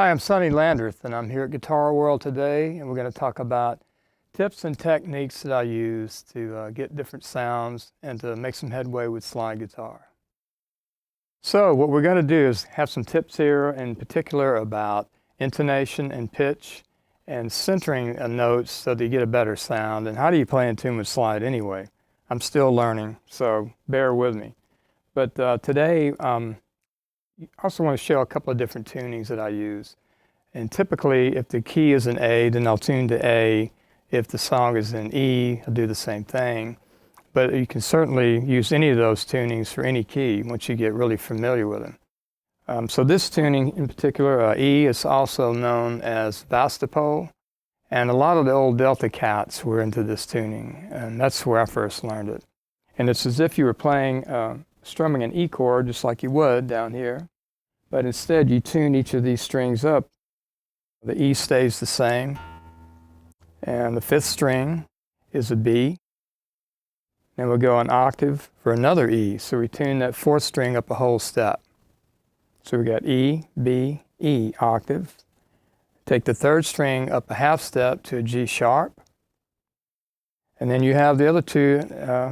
Hi, I'm Sonny Landreth, and I'm here at Guitar World today, and we're going to talk about tips and techniques that I use to get different sounds and to make some headway with slide guitar. So what we're going to do is have some tips here, in particular about intonation and pitch, and centering notes so that you get a better sound. And how do you play in tune with slide anyway? I'm still learning, so bear with me. But today, I also want to show a couple of different tunings that I use. And typically, if the key is an A, then I'll tune to A. If the song is in E, I'll do the same thing. But you can certainly use any of those tunings for any key once you get really familiar with them. So this tuning in particular, E, is also known as Vastapol. And a lot of the old Delta cats were into this tuning, and that's where I first learned it. And it's as if you were playing strumming an E chord just like you would down here, but instead you tune each of these strings up. The E stays the same, and the fifth string is a B. Then we'll go an octave for another E, so we tune that fourth string up a whole step. So we got E, B, E, octave. Take the third string up a half step to a G sharp. And then you have the other two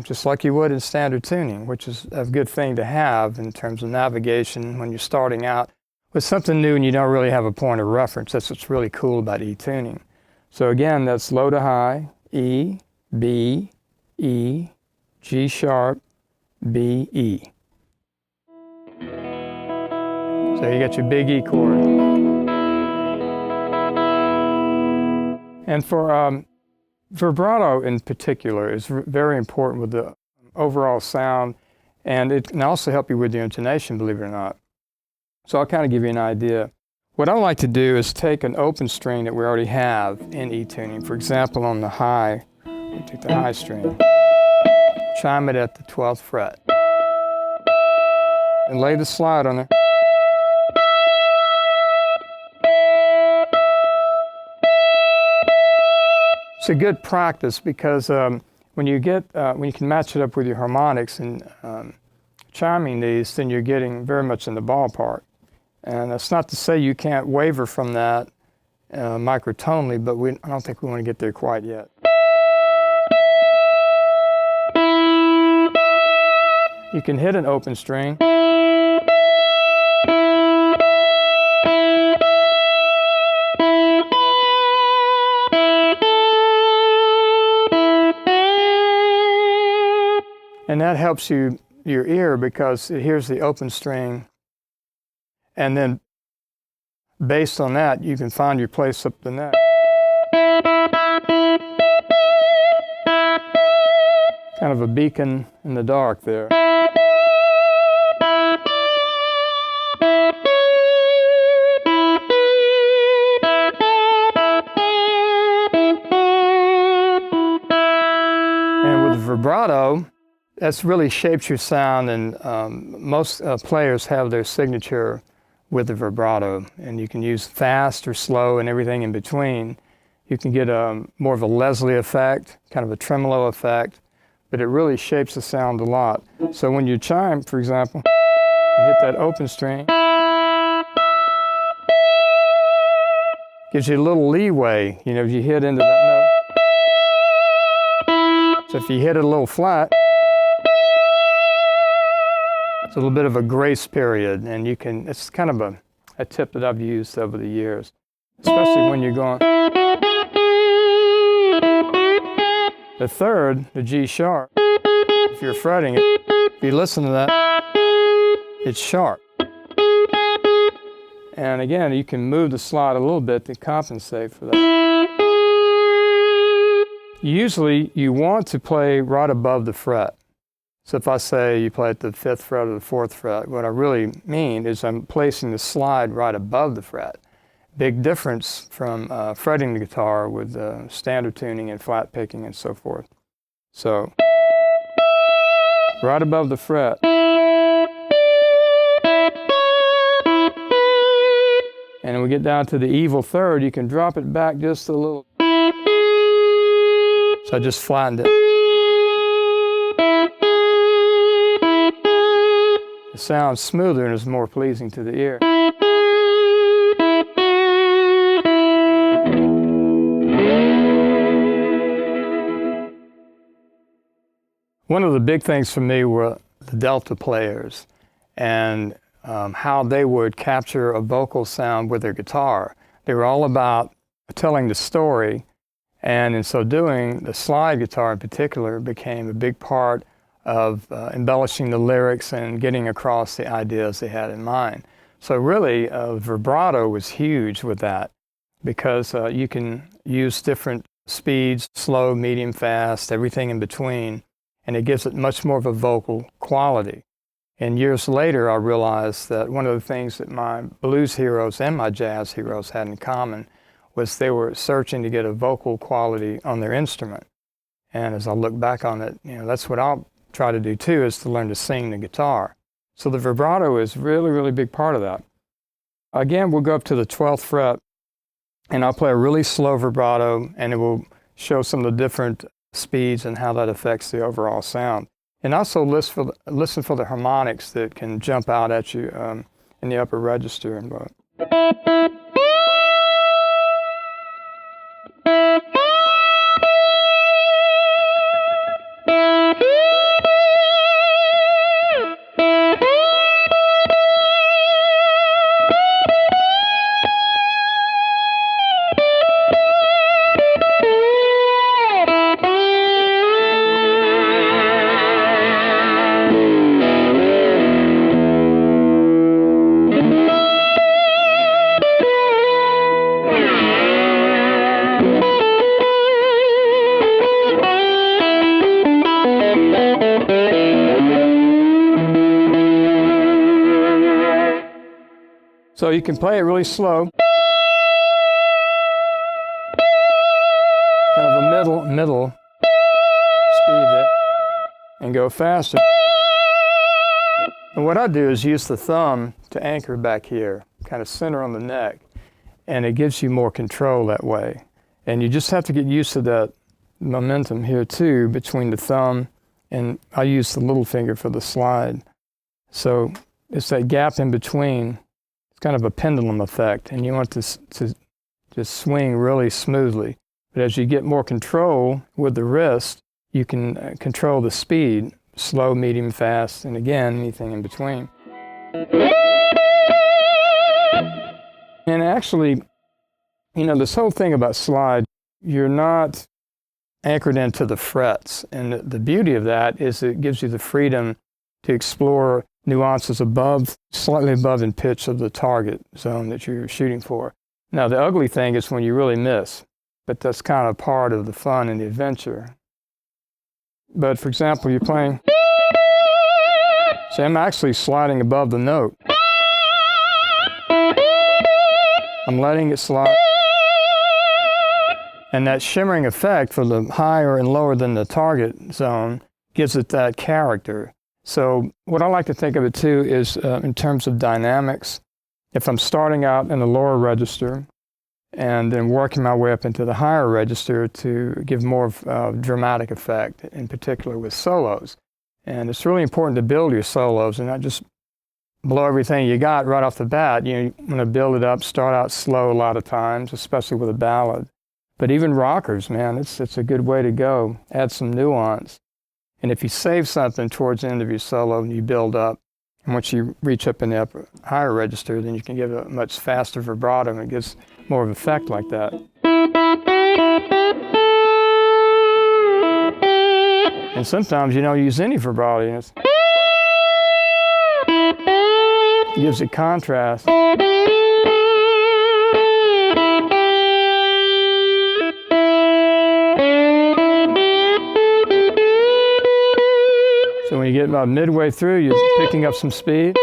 just like you would in standard tuning, which is a good thing to have in terms of navigation when you're starting out with something new and you don't really have a point of reference. That's what's really cool about E tuning. So again, that's low to high, E, B, E, G sharp, B, E. So you got your big E chord. And for vibrato in particular is very important with the overall sound, and it can also help you with your intonation, believe it or not. So I'll kind of give you an idea. What I like to do is take an open string that we already have in E tuning. For example, on the high, take the high string, chime it at the 12th fret, and lay the slide on it. It's a good practice because when you can match it up with your harmonics and chiming these, then you're getting very much in the ballpark. And that's not to say you can't waver from that microtonally, but I don't think we want to get there quite yet. You can hit an open string. And that helps your ear because it hears the open string. And then based on that, you can find your place up the neck. Kind of a beacon in the dark there. And with the vibrato, that's really shapes your sound, and most players have their signature with the vibrato, and you can use fast or slow and everything in between. You can get more of a Leslie effect, kind of a tremolo effect, but it really shapes the sound a lot. So when you chime, for example, and hit that open string, gives you a little leeway, you know, if you hit into that note. So if you hit it a little flat, it's a little bit of a grace period, and it's kind of a tip that I've used over the years, especially when you're going. The third, the G sharp, if you're fretting it, if you listen to that, it's sharp. And again, you can move the slide a little bit to compensate for that. Usually, you want to play right above the fret. So if I say you play at the 5th fret or the 4th fret, what I really mean is I'm placing the slide right above the fret. Big difference from fretting the guitar with standard tuning and flat picking and so forth. So, right above the fret. And when we get down to the evil third, you can drop it back just a little. So I just flattened it. It sounds smoother and is more pleasing to the ear. One of the big things for me were the Delta players and how they would capture a vocal sound with their guitar. They were all about telling the story, and in so doing, the slide guitar in particular became a big part of embellishing the lyrics and getting across the ideas they had in mind. So really, vibrato was huge with that, because you can use different speeds, slow, medium, fast, everything in between, and it gives it much more of a vocal quality. And years later, I realized that one of the things that my blues heroes and my jazz heroes had in common was they were searching to get a vocal quality on their instrument. And as I look back on it, that's what I'll try to do too, is to learn to sing the guitar. So the vibrato is really, really big part of that. Again, we'll go up to the 12th fret, and I'll play a really slow vibrato, and it will show some of the different speeds and how that affects the overall sound. And also listen for the harmonics that can jump out at you in the upper register. So you can play it really slow, kind of a middle speed there, and go faster. And what I do is use the thumb to anchor back here, kind of center on the neck, and it gives you more control that way. And you just have to get used to that momentum here too, between the thumb, and I use the little finger for the slide. So it's that gap in between. It's kind of a pendulum effect, and you want to just swing really smoothly. But as you get more control with the wrist, you can control the speed, slow, medium, fast, and again, anything in between. And actually, this whole thing about slide, you're not anchored into the frets. And the beauty of that is it gives you the freedom to explore nuances slightly above in pitch of the target zone that you're shooting for. Now, the ugly thing is when you really miss, but that's kind of part of the fun and the adventure. But for example, you're playing, see, I'm actually sliding above the note. I'm letting it slide. And that shimmering effect for the higher and lower than the target zone gives it that character. So what I like to think of it too is in terms of dynamics. If I'm starting out in the lower register and then working my way up into the higher register to give more of dramatic effect, in particular with solos. And it's really important to build your solos and not just blow everything you got right off the bat. You want to build it up, start out slow a lot of times, especially with a ballad. But even rockers, man, it's a good way to go. Add some nuance. And if you save something towards the end of your solo and you build up, and once you reach up in the upper, higher register, then you can give it a much faster vibrato, and it gives more of an effect like that. And sometimes you don't use any vibrato. It gives it contrast. So when you get about midway through, you're picking up some speed.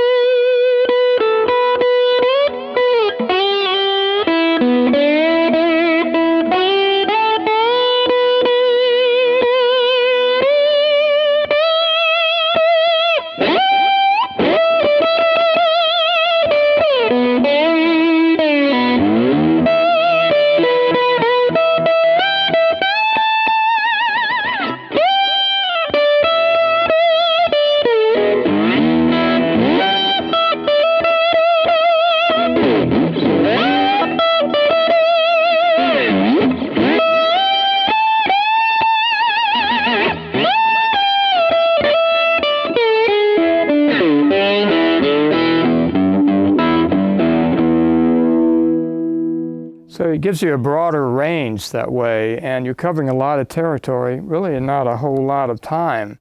it gives you a broader range that way, and you're covering a lot of territory, really not a whole lot of time.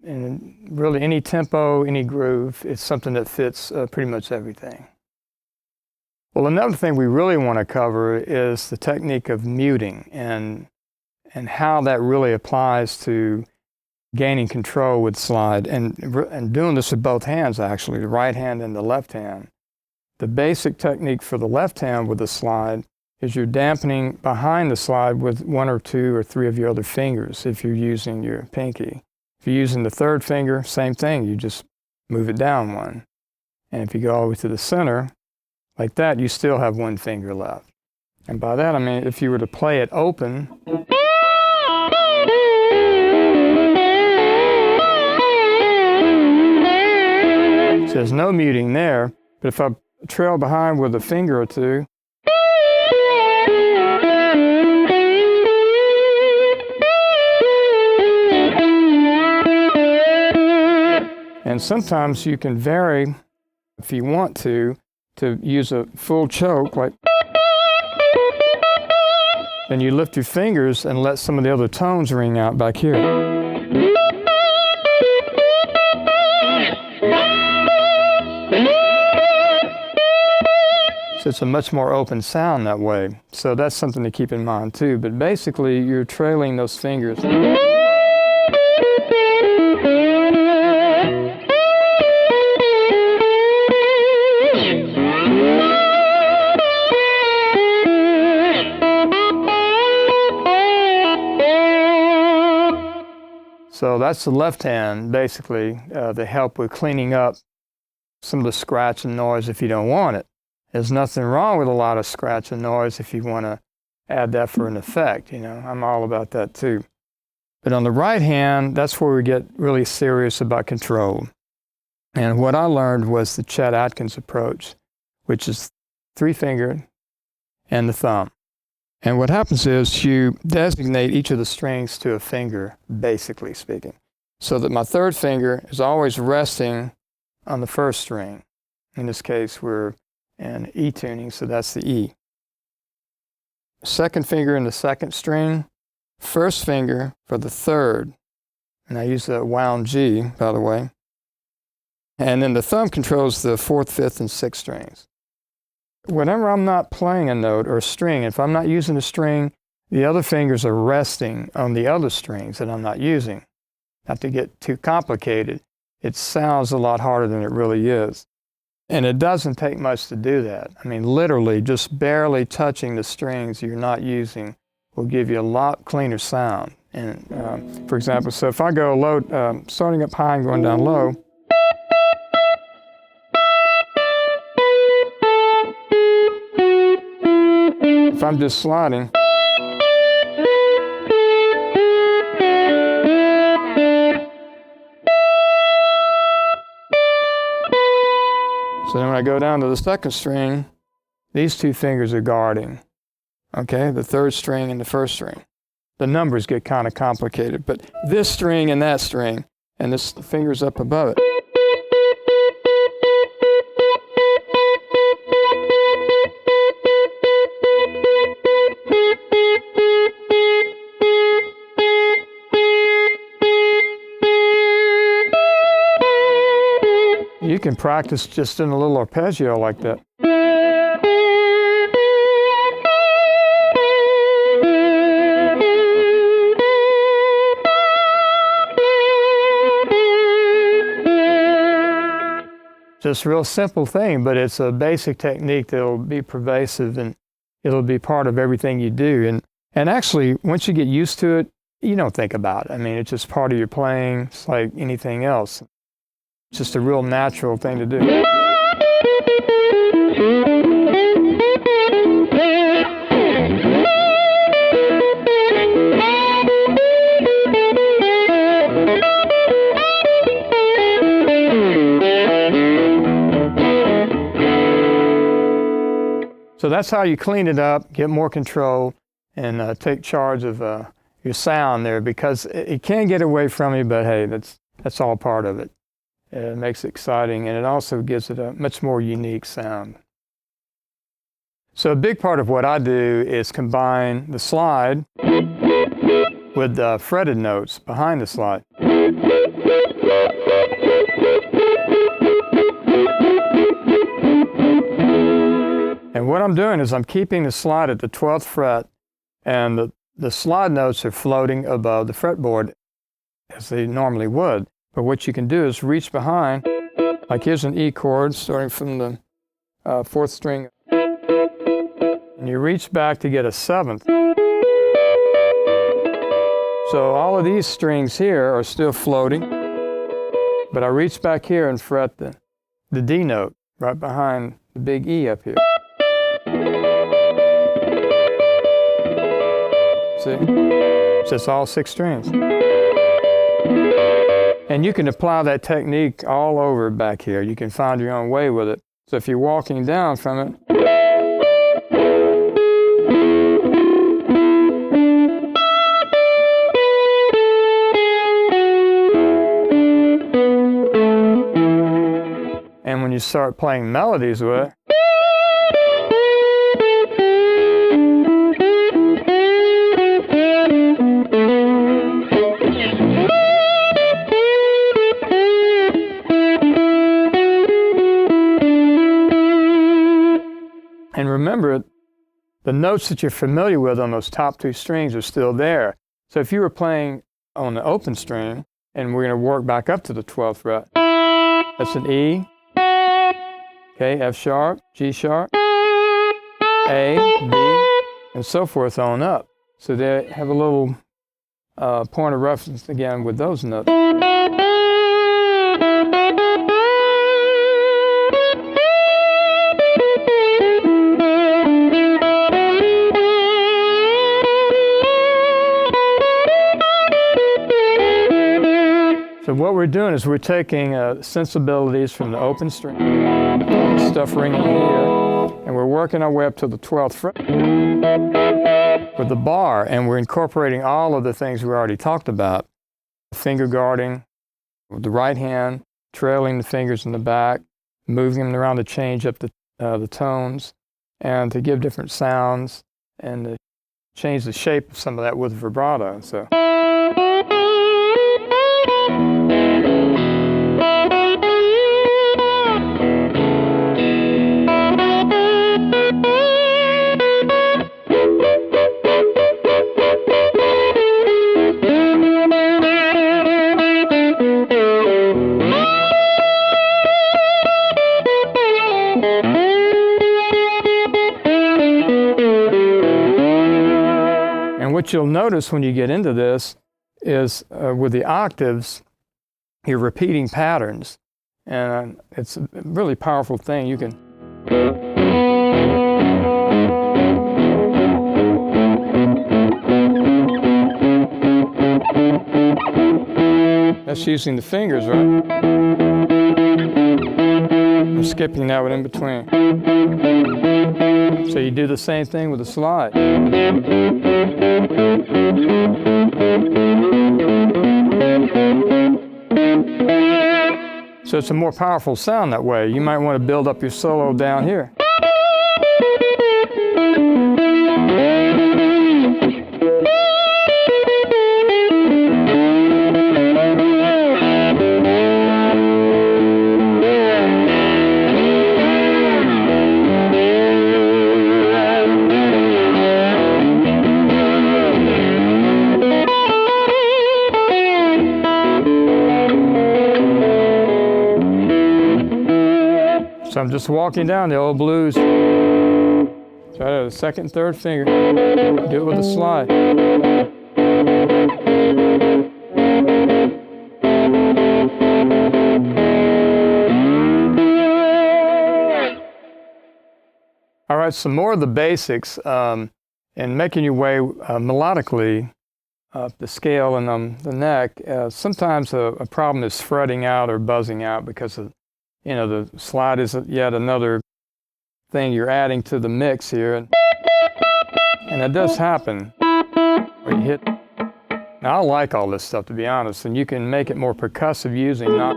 And really any tempo, any groove, it's something that fits pretty much everything. Well, another thing we really want to cover is the technique of muting and how that really applies to gaining control with slide, and doing this with both hands actually, the right hand and the left hand. The basic technique for the left hand with the slide is you're dampening behind the slide with 1 or 2 or 3 of your other fingers if you're using your pinky. If you're using the third finger, same thing, you just move it down 1. And if you go all the way to the center, like that, you still have 1 finger left. And by that I mean if you were to play it open, so there's no muting there, but if I trail behind with a finger or 2, and sometimes you can vary, if you want to use a full choke, like, then you lift your fingers and let some of the other tones ring out back here. So it's a much more open sound that way. So that's something to keep in mind too. But basically, you're trailing those fingers. So that's the left hand, basically, to help with cleaning up some of the scratch and noise if you don't want it. There's nothing wrong with a lot of scratch and noise if you want to add that for an effect, you know. I'm all about that too. But on the right hand, that's where we get really serious about control. And what I learned was the Chet Atkins approach, which is 3-fingered and the thumb. And what happens is you designate each of the strings to a finger, basically speaking, so that my third finger is always resting on the first string. In this case, we're in E tuning, so that's the E. Second finger in the second string, first finger for the third. And I use the wound G, by the way. And then the thumb controls the 4th, 5th, and 6th strings. Whenever I'm not playing a note or a string, if I'm not using a string, the other fingers are resting on the other strings that I'm not using. Not to get too complicated, it sounds a lot harder than it really is. And it doesn't take much to do that. I mean, literally, just barely touching the strings you're not using will give you a lot cleaner sound. And for example, so if I go low, starting up high and going down low, if I'm just sliding, so then when I go down to the second string, these 2 fingers are guarding, okay, the third string and the first string. The numbers get kind of complicated, but this string and that string, and this finger's up above it. You can practice just in a little arpeggio like that. Just a real simple thing, but it's a basic technique that'll be pervasive and it'll be part of everything you do. And actually, once you get used to it, you don't think about it. I mean, it's just part of your playing. It's like anything else. It's just a real natural thing to do. So that's how you clean it up, get more control, and take charge of your sound there, because it can get away from you, but hey, that's all part of it. It makes it exciting, and it also gives it a much more unique sound. So a big part of what I do is combine the slide with the fretted notes behind the slide. And what I'm doing is I'm keeping the slide at the 12th fret, and the slide notes are floating above the fretboard as they normally would. But what you can do is reach behind, like here's an E chord starting from the 4th string, and you reach back to get a 7th. So all of these strings here are still floating, but I reach back here and fret the D note right behind the big E up here. See? So it's all 6 strings. And you can apply that technique all over back here. You can find your own way with it. So if you're walking down from it, and when you start playing melodies with it, and remember, the notes that you're familiar with on those top 2 strings are still there. So if you were playing on the open string, and we're going to work back up to the 12th fret, that's an E, okay, F sharp, G sharp, A, B, and so forth on up. So they have a little point of reference again with those notes. So what we're doing is we're taking sensibilities from the open string, stuff ringing here, and we're working our way up to the 12th fret with the bar, and we're incorporating all of the things we already talked about. Finger guarding with the right hand, trailing the fingers in the back, moving them around to change up the tones, and to give different sounds, and to change the shape of some of that with vibrato. So. And what you'll notice when you get into this is with the octaves, you're repeating patterns. And it's a really powerful thing. You can. That's using the fingers, right? I'm skipping that one in between. So you do the same thing with the slide. So it's a more powerful sound that way. You might want to build up your solo down here. So I'm just walking down the old blues. Try the 2nd and 3rd finger. Do it with a slide. All right, some more of the basics and making your way melodically up the scale and the neck. Sometimes a problem is fretting out or buzzing out because of, you know, the slide is yet another thing you're adding to the mix here. And it does happen where you hit. Now, I like all this stuff, to be honest, and you can make it more percussive using not.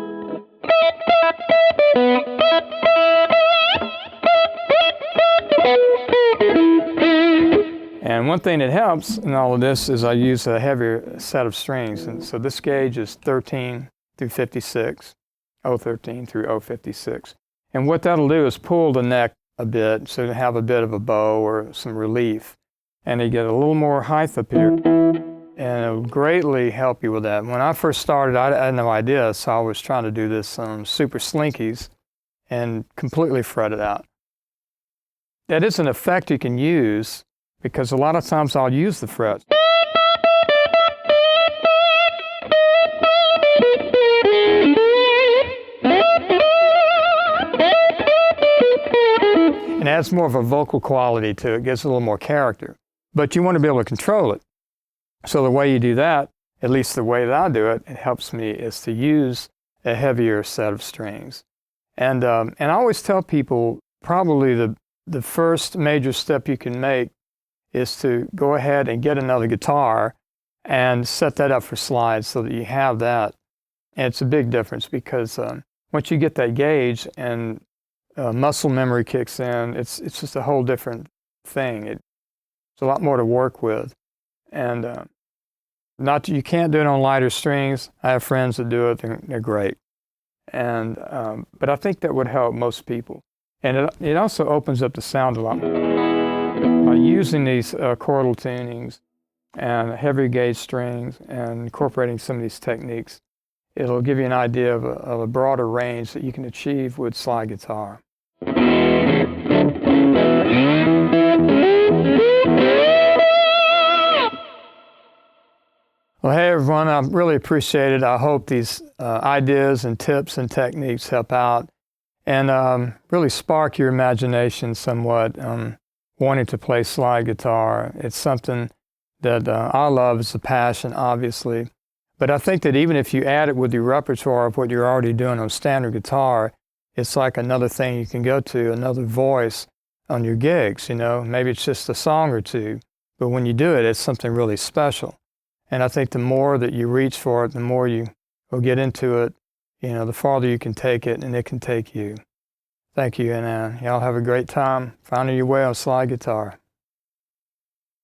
one thing that helps in all of this is I use a heavier set of strings. And so this gauge is 13 through 56, O13 through O56. And what that'll do is pull the neck a bit so you have a bit of a bow or some relief. And you get a little more height up here. And it'll greatly help you with that. When I first started, I had no idea, so I was trying to do this on super slinkies and completely fret it out. That is an effect you can use, because a lot of times I'll use the frets. It adds more of a vocal quality to it, gives it a little more character. But you want to be able to control it. So the way you do that, at least the way that I do it, it helps me, is to use a heavier set of strings. And I always tell people, probably the first major step you can make is to go ahead and get another guitar and set that up for slides so that you have that. And it's a big difference, because once you get that gauge and muscle memory kicks in, it's just a whole different thing. It's a lot more to work with. And you can't do it on lighter strings. I have friends that do it, they're great. And but I think that would help most people. And it also opens up the sound a lot more. By using these chordal tunings and heavy gauge strings and incorporating some of these techniques, it'll give you an idea of a broader range that you can achieve with slide guitar. Well, hey everyone, I really appreciate it. I hope these ideas and tips and techniques help out and really spark your imagination somewhat, wanting to play slide guitar. It's something that I love. It's a passion, obviously. But I think that even if you add it with your repertoire of what you're already doing on standard guitar, it's like another thing you can go to, another voice on your gigs, you know. Maybe it's just a song or two, but when you do it, it's something really special. And I think the more that you reach for it, the more you will get into it, you know, the farther you can take it, and it can take you. Thank you, and y'all have a great time finding your way on slide guitar.